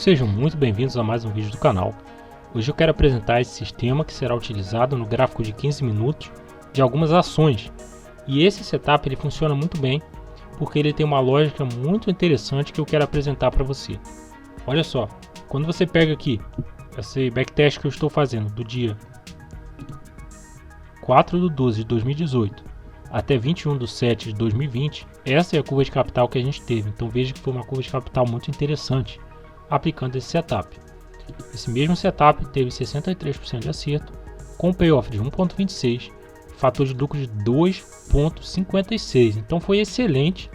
Sejam muito bem-vindos a mais um vídeo do canal. Hoje eu quero apresentar esse sistema que será utilizado no gráfico de 15 minutos de algumas ações. E esse setup ele funciona muito bem porque ele tem uma lógica muito interessante que eu quero apresentar para você. Olha só, quando você pega aqui esse backtest que eu estou fazendo do dia 4/12 de 2018 até 21/7 de 2020, essa é a curva de capital que a gente teve. Então veja que foi uma curva de capital muito interessante aplicando esse setup. Esse mesmo setup teve 63% de acerto, com payoff de 1.26, fator de lucro de 2.56. Então foi excelente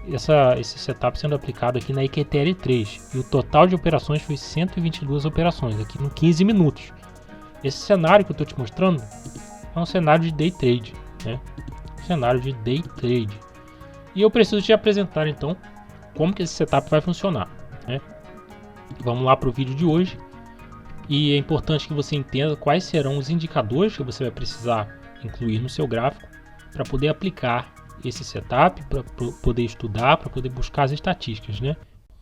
esse setup sendo aplicado aqui na EQTL3. E o total de operações foi 122 operações, aqui em 15 minutos. Esse cenário que eu estou te mostrando é um cenário de day trade, né? Cenário de day trade. E eu preciso te apresentar então como que esse setup vai funcionar, né? Vamos lá para o vídeo de hoje. E é importante que você entenda quais serão os indicadores que você vai precisar incluir no seu gráfico para poder aplicar esse setup, para poder estudar, para poder buscar as estatísticas, né?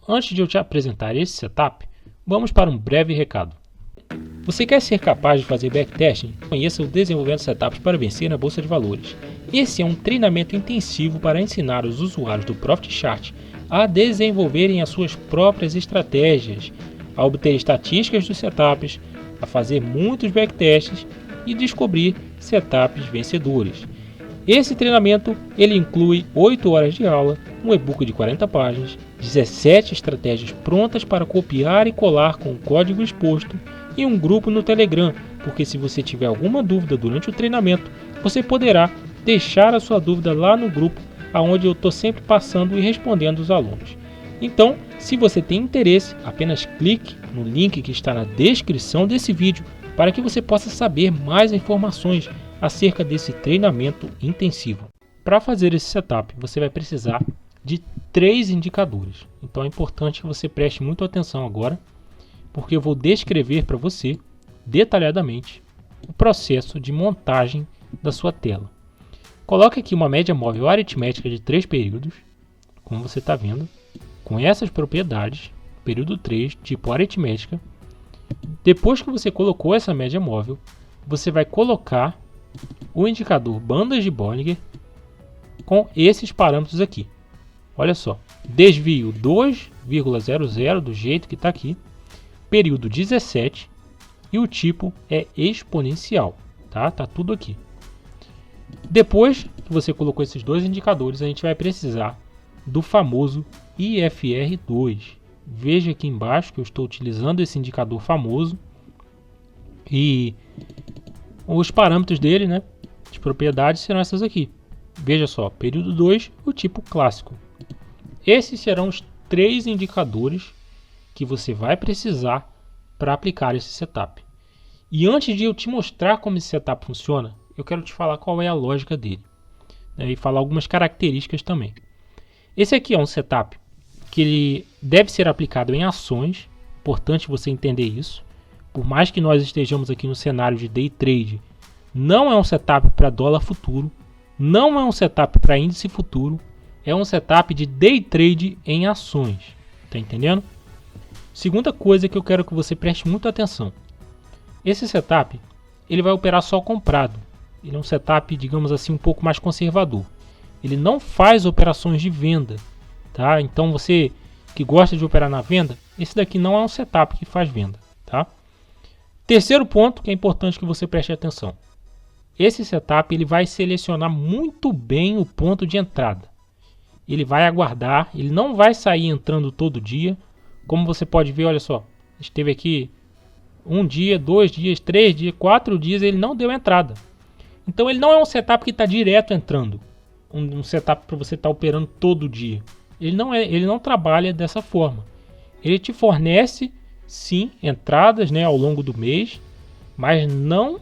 Antes de eu te apresentar esse setup, vamos para um breve recado. Você quer ser capaz de fazer backtesting? Conheça o Desenvolvendo Setups para Vencer na Bolsa de Valores. Esse é um treinamento intensivo para ensinar os usuários do Profit Chart a desenvolverem as suas próprias estratégias, a obter estatísticas dos setups, a fazer muitos backtests e descobrir setups vencedores. Esse treinamento ele inclui 8 horas de aula, um e-book de 40 páginas, 17 estratégias prontas para copiar e colar com o código exposto e um grupo no Telegram, porque se você tiver alguma dúvida durante o treinamento, você poderá deixar a sua dúvida lá no grupo, onde eu estou sempre passando e respondendo os alunos. Então, se você tem interesse, apenas clique no link que está na descrição desse vídeo para que você possa saber mais informações acerca desse treinamento intensivo. Para fazer esse setup, você vai precisar de 3 indicadores. Então é importante que você preste muita atenção agora, porque eu vou descrever para você detalhadamente o processo de montagem da sua tela. Coloque aqui uma média móvel aritmética de 3 períodos, como você está vendo, com essas propriedades, período 3, tipo aritmética. Depois que você colocou essa média móvel, você vai colocar o indicador bandas de Bollinger com esses parâmetros aqui. Olha só, desvio 2,00 do jeito que está aqui, período 17 e o tipo é exponencial, tá? Tá tudo aqui. Depois que você colocou esses dois indicadores, a gente vai precisar do famoso IFR2. Veja aqui embaixo que eu estou utilizando esse indicador famoso e os parâmetros dele, né, de propriedades serão essas aqui. Veja só, período 2, o tipo clássico. Esses serão os 3 indicadores que você vai precisar para aplicar esse setup. E antes de eu te mostrar como esse setup funciona, eu quero te falar qual é a lógica dele, né, e falar algumas características também. Esse aqui é um setup que ele deve ser aplicado em ações, importante você entender isso. Por mais que nós estejamos aqui no cenário de day trade, não é um setup para dólar futuro, não é um setup para índice futuro, é um setup de day trade em ações. Tá entendendo? Segunda coisa que eu quero que você preste muita atenção. Esse setup ele vai operar só comprado. Ele é um setup, digamos assim, um pouco mais conservador. Ele não faz operações de venda, tá? Então você que gosta de operar na venda, esse daqui não é um setup que faz venda, tá? Terceiro ponto que é importante que você preste atenção. Esse setup ele vai selecionar muito bem o ponto de entrada. Ele vai aguardar, ele não vai sair entrando todo dia. Como você pode ver, olha só, esteve aqui 1 dia, 2 dias, 3 dias, 4 dias, ele não deu entrada. Então ele não é um setup que está direto entrando, um setup para você estar operando todo dia. Ele não trabalha dessa forma. Ele te fornece sim entradas, né, ao longo do mês, mas não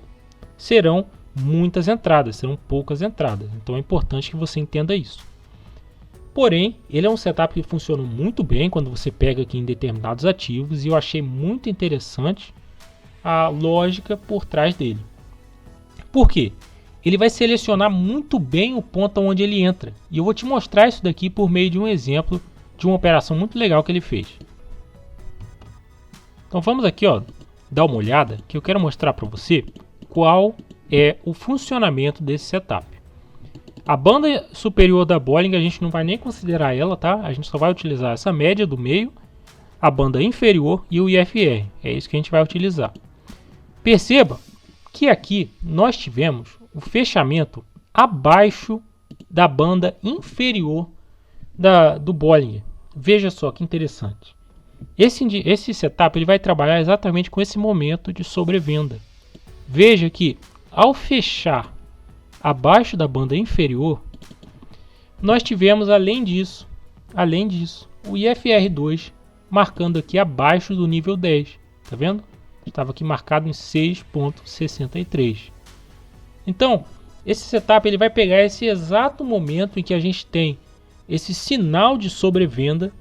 serão muitas entradas, serão poucas entradas. Então é importante que você entenda isso. Porém, ele é um setup que funciona muito bem quando você pega aqui em determinados ativos e eu achei muito interessante a lógica por trás dele. Por quê? Ele vai selecionar muito bem o ponto onde ele entra. E eu vou te mostrar isso daqui por meio de um exemplo de uma operação muito legal que ele fez. Então vamos aqui, ó, dar uma olhada, que eu quero mostrar para você qual é o funcionamento desse setup. A banda superior da Bollinger a gente não vai nem considerar ela, tá? A gente só vai utilizar essa média do meio, a banda inferior e o IFR. É isso que a gente vai utilizar. Perceba que aqui nós tivemos o fechamento abaixo da banda inferior do Bollinger. Veja só que interessante. Esse setup ele vai trabalhar exatamente com esse momento de sobrevenda. Veja que ao fechar abaixo da banda inferior, nós tivemos além disso, o IFR2 marcando aqui abaixo do nível 10. Tá vendo? Estava aqui marcado em 6,63. Então, esse setup ele vai pegar esse exato momento em que a gente tem esse sinal de sobrevenda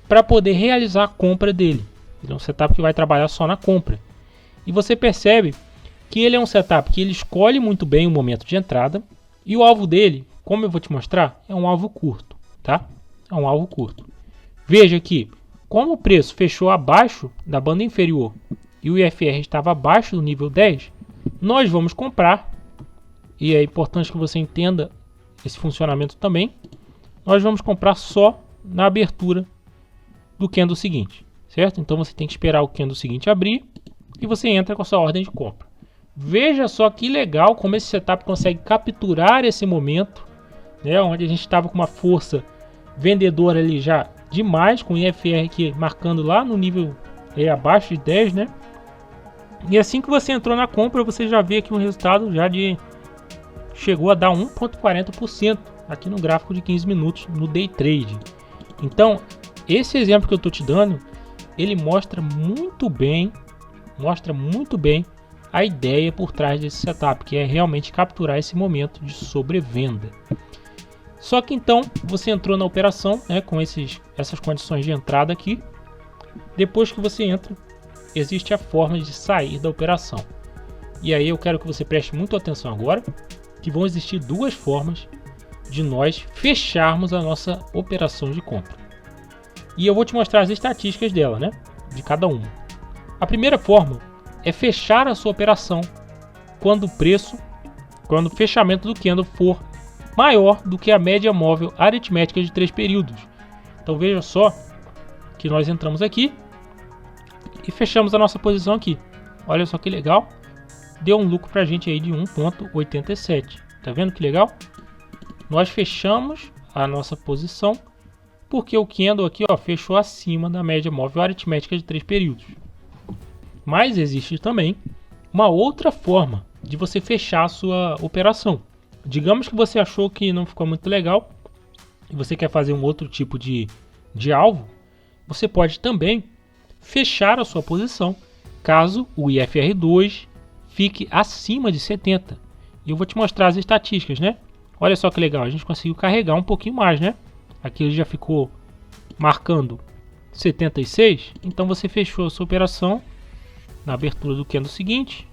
para poder realizar a compra dele. Ele é um setup que vai trabalhar só na compra. E você percebe que ele é um setup que ele escolhe muito bem o momento de entrada. E o alvo dele, como eu vou te mostrar, é um alvo curto, tá? É um alvo curto. Veja que, como o preço fechou abaixo da banda inferior e o IFR estava abaixo do nível 10, nós vamos comprar, e é importante que você entenda esse funcionamento também, nós vamos comprar só na abertura do candle seguinte, certo? Então você tem que esperar o candle seguinte abrir e você entra com a sua ordem de compra. Veja só que legal como esse setup consegue capturar esse momento, né, onde a gente estava com uma força vendedora ali já demais, com o IFR aqui marcando lá no nível abaixo de 10, né? E assim que você entrou na compra, você já vê aqui um resultado já chegou a dar 1,40% aqui no gráfico de 15 minutos no day trade. Então, esse exemplo que eu estou te dando, ele mostra muito bem a ideia por trás desse setup, que é realmente capturar esse momento de sobrevenda. Só que então você entrou na operação, né, com essas condições de entrada aqui. Depois que você entra, existe a forma de sair da operação. E aí eu quero que você preste muita atenção agora, que vão existir duas formas de nós fecharmos a nossa operação de compra. E eu vou te mostrar as estatísticas dela, né, de cada uma. A primeira forma é fechar a sua operação quando o fechamento do candle for maior do que a média móvel aritmética de 3 períodos. Então veja só que nós entramos aqui e fechamos a nossa posição aqui. Olha só que legal. Deu um lucro pra gente aí de 1,87. Tá vendo que legal? Nós fechamos a nossa posição porque o candle aqui, ó, fechou acima da média móvel aritmética de 3 períodos. Mas existe também uma outra forma de você fechar a sua operação. Digamos que você achou que não ficou muito legal e você quer fazer um outro tipo de alvo, você pode também fechar a sua posição caso o IFR2 fique acima de 70. E eu vou te mostrar as estatísticas, né? Olha só que legal, a gente conseguiu carregar um pouquinho mais, né? Aqui ele já ficou marcando 76, então você fechou a sua operação na abertura do candle seguinte,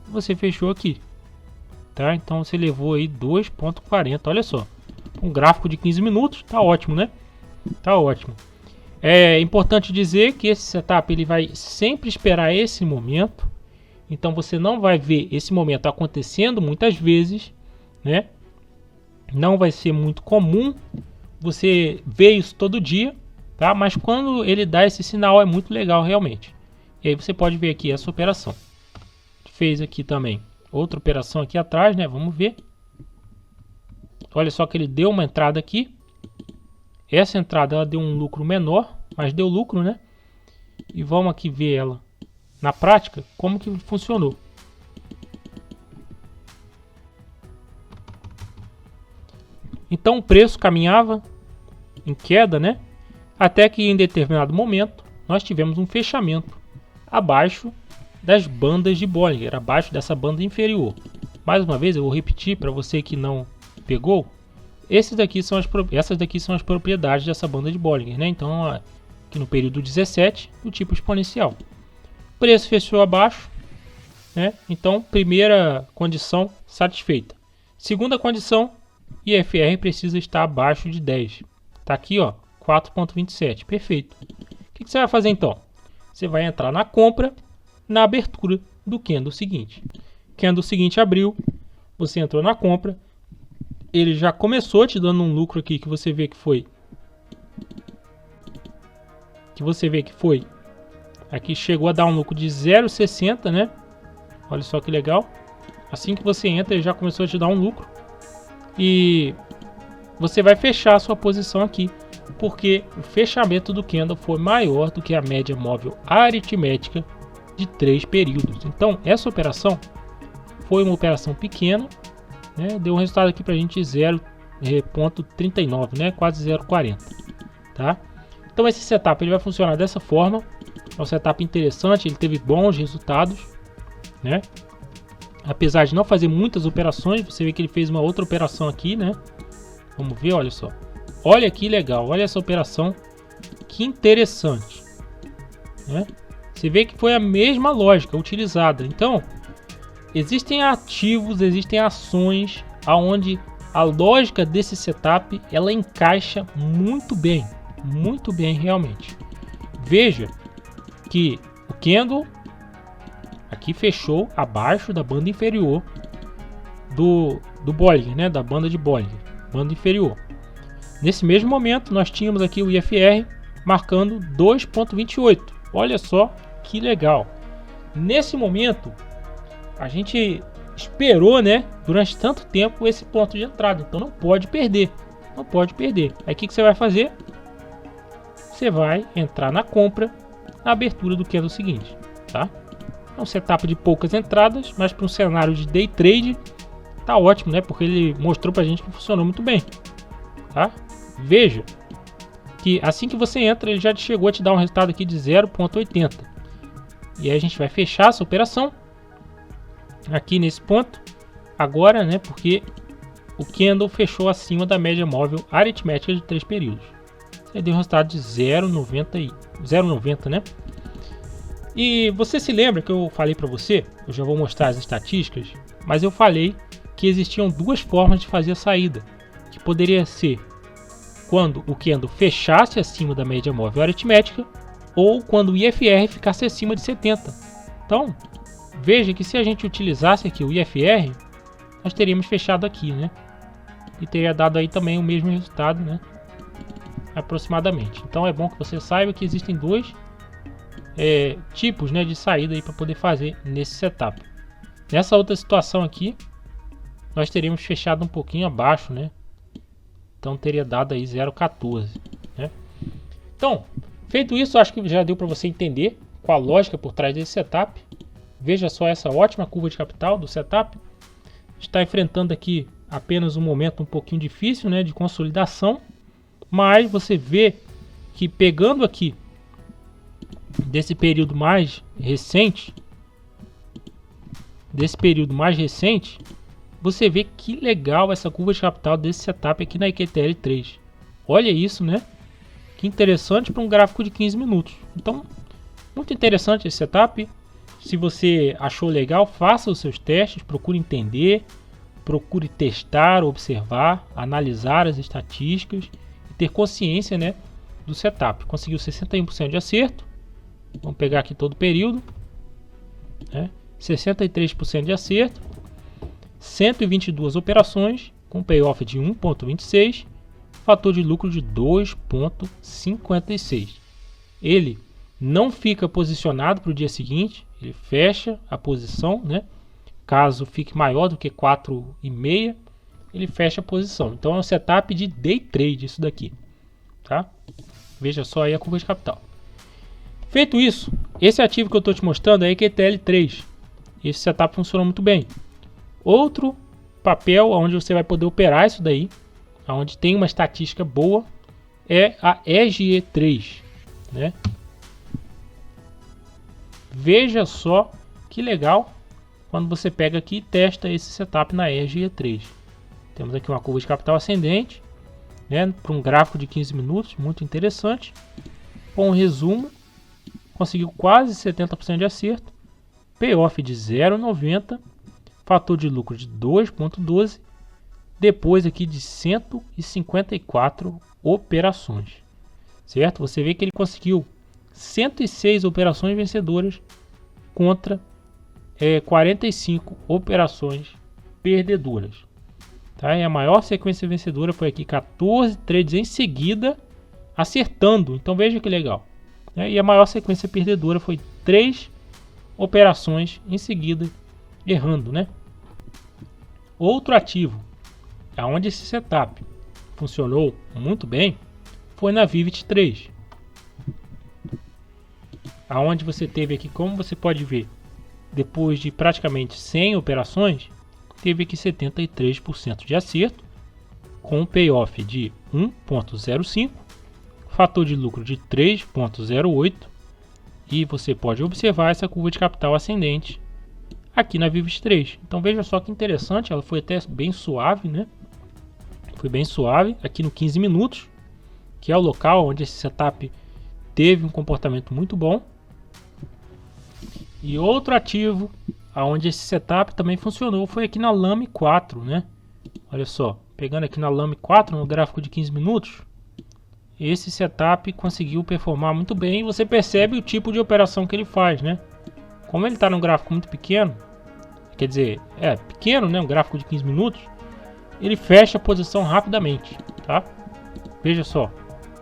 você fechou aqui, tá? Então você levou aí 2,40, olha só, um gráfico de 15 minutos, tá ótimo, né? Tá ótimo. É importante dizer que esse setup ele vai sempre esperar esse momento, então você não vai ver esse momento acontecendo muitas vezes, né? Não vai ser muito comum você ver isso todo dia, tá? Mas quando ele dá esse sinal é muito legal realmente. E aí você pode ver aqui essa operação. Fez aqui também outra operação aqui atrás, né? Vamos ver. Olha só que ele deu uma entrada aqui. Essa entrada ela deu um lucro menor, mas deu lucro, né? E vamos aqui ver ela na prática, como que funcionou. Então o preço caminhava em queda, né? Até que em determinado momento nós tivemos um fechamento abaixo das bandas de Bollinger, abaixo dessa banda inferior. Mais uma vez eu vou repetir para você que não pegou. Essas daqui são as propriedades dessa banda de Bollinger, né? Então aqui no período 17, o tipo exponencial. O preço fechou abaixo, né? Então primeira condição satisfeita. Segunda condição, IFR precisa estar abaixo de 10. Tá aqui, ó, 4,27. Perfeito. O que você vai fazer então? você vai entrar na compra, na abertura do candle seguinte. Candle seguinte abriu, você entrou na compra, ele já começou te dando um lucro aqui que você vê que foi. Aqui chegou a dar um lucro de 0,60, né? Olha só que legal. Assim que você entra, ele já começou a te dar um lucro. E você vai fechar a sua posição aqui, porque o fechamento do candle foi maior do que a média móvel aritmética de 3 períodos. Então, essa operação foi uma operação pequena, né? Deu um resultado aqui para a gente 0,39, né? Quase 0,40, tá? Então, esse setup ele vai funcionar dessa forma. É um setup interessante, ele teve bons resultados, né? Apesar de não fazer muitas operações, você vê que ele fez uma outra operação aqui, né? Vamos ver, olha só. Olha que legal, olha essa operação, que interessante, né? Você vê que foi a mesma lógica utilizada. Então, existem ativos, existem ações aonde a lógica desse setup ela encaixa muito bem realmente. Veja que o candle aqui fechou abaixo da banda inferior do Bollinger, né? Da banda de Bollinger, banda inferior. Nesse mesmo momento, nós tínhamos aqui o IFR marcando 2,28. Olha só que legal. Nesse momento, a gente esperou, né, durante tanto tempo esse ponto de entrada. Então não pode perder. Não pode perder. Aí o que você vai fazer? Você vai entrar na compra, na abertura do candle seguinte, tá? É um setup de poucas entradas, mas para um cenário de day trade tá ótimo, né? Porque ele mostrou pra gente que funcionou muito bem, tá? Veja que assim que você entra, ele já chegou a te dar um resultado aqui de 0,80. E aí a gente vai fechar essa operação aqui nesse ponto agora, né? Porque o candle fechou acima da média móvel aritmética de 3 períodos. Aí deu um resultado de 0,90, né? E você se lembra que eu falei para você, eu já vou mostrar as estatísticas, mas eu falei que existiam duas formas de fazer a saída, que poderia ser quando o candle fechasse acima da média móvel aritmética ou quando o IFR ficasse acima de 70. Então, veja que se a gente utilizasse aqui o IFR, nós teríamos fechado aqui, né? E teria dado aí também o mesmo resultado, né? Aproximadamente. Então é bom que você saiba que existem dois tipos, né, de saída aí para poder fazer nesse setup. Nessa outra situação aqui, nós teríamos fechado um pouquinho abaixo, né? Então teria dado aí 0,14, né? Então, feito isso, acho que já deu para você entender qual a lógica por trás desse setup. Veja só essa ótima curva de capital do setup. Está enfrentando aqui apenas um momento um pouquinho difícil, né, de consolidação, mas você vê que pegando aqui desse período mais recente, você vê que legal essa curva de capital desse setup aqui na EQTL3. Olha isso, né? Que interessante para um gráfico de 15 minutos. Então, muito interessante esse setup. Se você achou legal, faça os seus testes, procure entender, procure testar, observar, analisar as estatísticas e ter consciência, né, do setup. Conseguiu 61% de acerto. Vamos pegar aqui todo o período, né? 63% de acerto, 122 operações com payoff de 1,26, fator de lucro de 2,56. Ele não fica posicionado para o dia seguinte, ele fecha a posição, né? Caso fique maior do que 4,5, ele fecha a posição. Então é um setup de day trade isso daqui, tá? Veja só aí a curva de capital. Feito isso, esse ativo que eu estou te mostrando é EQTL3. Esse setup funciona muito bem. Outro papel onde você vai poder operar isso daí, onde tem uma estatística boa, é a EGE3, né? Veja só que legal quando você pega aqui e testa esse setup na EGE3. Temos aqui uma curva de capital ascendente, né, para um gráfico de 15 minutos, muito interessante. Com um resumo, conseguiu quase 70% de acerto, payoff de 0,90, fator de lucro de 2,12, depois aqui de 154 operações, certo? Você vê que ele conseguiu 106 operações vencedoras contra 45 operações perdedoras. Tá? E a maior sequência vencedora foi aqui 14 trades em seguida acertando. Então veja que legal. Né? E a maior sequência perdedora foi 3 operações em seguida errando. Né? Outro ativo onde esse setup funcionou muito bem foi na Vivid 3. Aonde você teve aqui, como você pode ver, depois de praticamente 100 operações, teve aqui 73% de acerto, com um payoff de 1.05, fator de lucro de 3.08, e você pode observar essa curva de capital ascendente aqui na Vivid 3. Então veja só que interessante, ela foi até bem suave, né? Foi bem suave aqui no 15 minutos, que é o local onde esse setup teve um comportamento muito bom. E outro ativo onde esse setup também funcionou foi aqui na Lame 4, né? Olha só, pegando aqui na Lame 4 no gráfico de 15 minutos, esse setup conseguiu performar muito bem. E você percebe o tipo de operação que ele faz, né? Como ele está num gráfico muito pequeno, quer dizer, pequeno, né? Um gráfico de 15 minutos, ele fecha a posição rapidamente, tá? Veja só,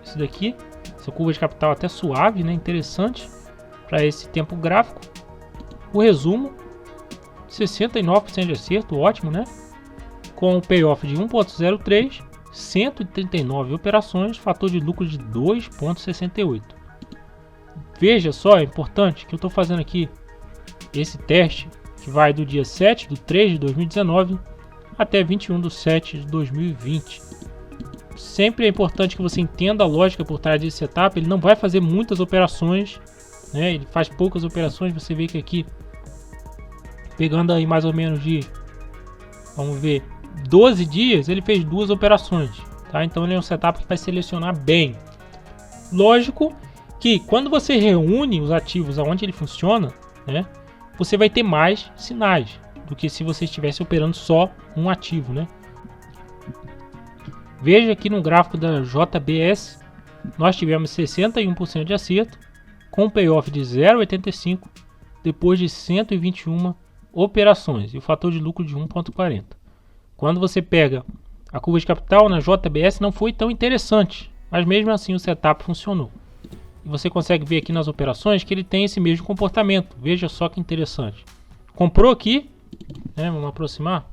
isso daqui, essa curva de capital até suave, né? Interessante para esse tempo gráfico. O resumo, 69% de acerto, ótimo, né? Com o payoff de 1.03, 139 operações, fator de lucro de 2.68. Veja só, é importante que eu estou fazendo aqui esse teste que vai do dia 7/3 de 2019 até 21/7 de 2020. Sempre é importante que você entenda a lógica por trás desse setup. Ele não vai fazer muitas operações, né? Ele faz poucas operações. Você vê que aqui, pegando aí mais ou menos de, vamos ver, 12 dias, ele fez 2 operações, tá? Então ele é um setup que vai selecionar bem. Lógico que quando você reúne os ativos aonde ele funciona, né, você vai ter mais sinais do que se você estivesse operando só um ativo, né? Veja aqui no gráfico da JBS, nós tivemos 61% de acerto, com um payoff de 0,85 depois de 121 operações e o fator de lucro de 1.40. Quando você pega a curva de capital na JBS, não foi tão interessante, mas mesmo assim o setup funcionou. E você consegue ver aqui nas operações que ele tem esse mesmo comportamento. Veja só que interessante. Comprou aqui, né, vamos aproximar.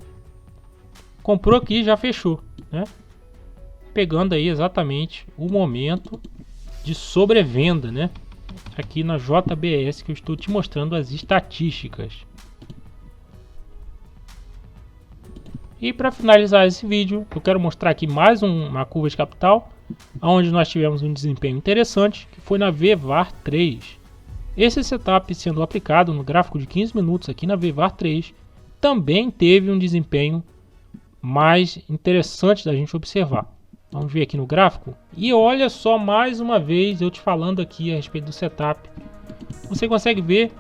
Comprou aqui e já fechou, né? Pegando aí exatamente o momento de sobrevenda, né? Aqui na JBS, que eu estou te mostrando as estatísticas. E para finalizar esse vídeo, eu quero mostrar aqui mais uma curva de capital, onde nós tivemos um desempenho interessante, que foi na VVAR 3. Esse setup sendo aplicado no gráfico de 15 minutos aqui na VVAR 3, também teve um desempenho mais interessante da gente observar. Vamos ver aqui no gráfico. E olha só, mais uma vez, eu te falando aqui a respeito do setup. Você consegue ver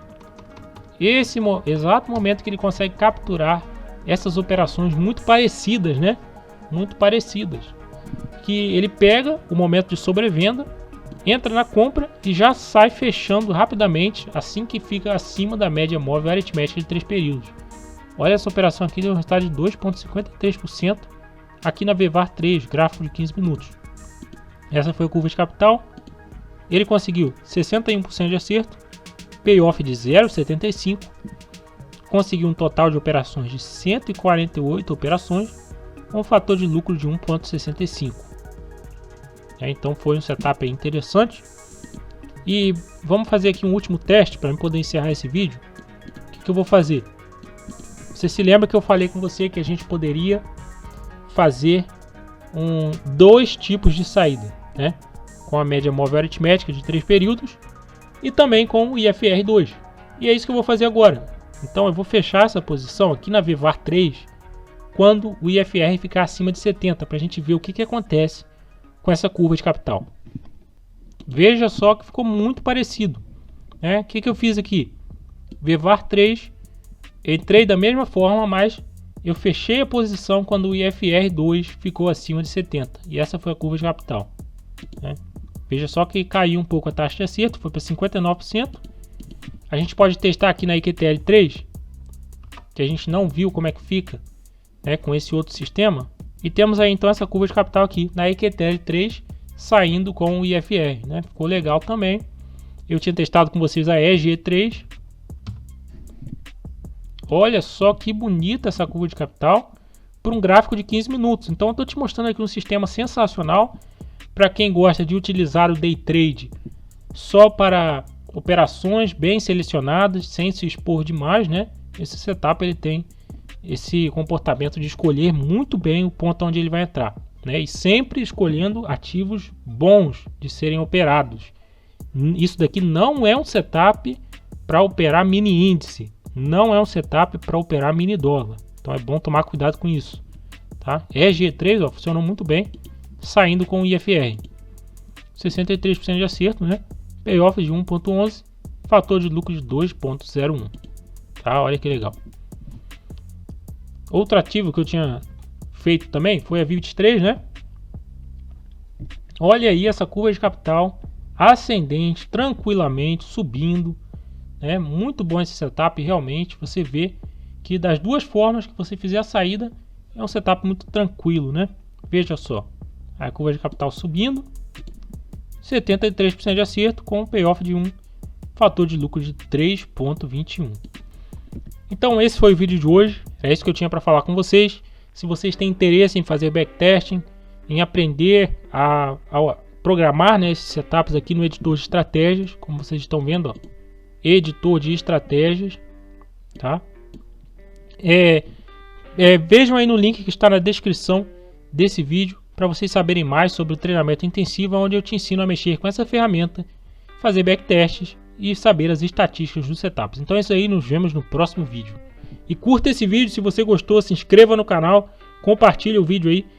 esse exato momento que ele consegue capturar essas operações muito parecidas, né? Muito parecidas. Que ele pega o momento de sobrevenda, entra na compra e já sai fechando rapidamente assim que fica acima da média móvel aritmética de 3 períodos. Olha essa operação aqui, deu um resultado de 2,53% aqui na VVAR 3, gráfico de 15 minutos. Essa foi a curva de capital. Ele conseguiu 61% de acerto, payoff de 0,75, conseguiu um total de operações de 148 operações, com um fator de lucro de 1,65. Então foi um setup interessante. E vamos fazer aqui um último teste para poder encerrar esse vídeo. O que eu vou fazer? Você se lembra que eu falei com você que a gente poderia fazer dois tipos de saída, né? Com a média móvel aritmética de 3 períodos e também com o IFR2. E é isso que eu vou fazer agora. Então eu vou fechar essa posição aqui na VVAR 3 quando o IFR ficar acima de 70, para a gente ver o que acontece com essa curva de capital. Veja só que ficou muito parecido, né? O que eu fiz aqui? VVAR 3, entrei da mesma forma, mas eu fechei a posição quando o IFR2 ficou acima de 70. E essa foi a curva de capital, né? Veja só que caiu um pouco a taxa de acerto, foi para 59%. A gente pode testar aqui na IQTL3, que a gente não viu como é que fica, né, com esse outro sistema. E temos aí então essa curva de capital aqui na IQTL3 saindo com o IFR, né? Ficou legal também. Eu tinha testado com vocês a EG3. Olha só que bonita essa curva de capital por um gráfico de 15 minutos. Então eu estou te mostrando aqui um sistema sensacional para quem gosta de utilizar o Day Trade só para operações bem selecionadas, sem se expor demais, né? Esse setup ele tem esse comportamento de escolher muito bem o ponto onde ele vai entrar, né? E sempre escolhendo ativos bons de serem operados. Isso daqui não é um setup para operar mini índice, não é um setup para operar mini dólar. Então é bom tomar cuidado com isso, tá? EG3, ó, funcionou muito bem, saindo com o IFR. 63% de acerto, né? Payoff de 1.11, fator de lucro de 2.01. Tá? Olha que legal. Outro ativo que eu tinha feito também foi a VIVT3, né? Olha aí essa curva de capital ascendente, tranquilamente, subindo, né? Muito bom esse setup, realmente. Você vê que das duas formas que você fizer a saída, é um setup muito tranquilo, né? Veja só, a curva de capital subindo, 73% de acerto com um payoff de 1, fator de lucro de 3.21. Então esse foi o vídeo de hoje, é isso que eu tinha para falar com vocês. Se vocês têm interesse em fazer backtesting, em aprender a programar, né, esses setups aqui no editor de estratégias, como vocês estão vendo, ó, editor de estratégias, tá? Vejam aí no link que está na descrição desse vídeo para vocês saberem mais sobre o treinamento intensivo, onde eu te ensino a mexer com essa ferramenta, fazer backtests e saber as estatísticas dos setups. Então é isso aí, nos vemos no próximo vídeo. E curta esse vídeo, se você gostou, se inscreva no canal, compartilhe o vídeo aí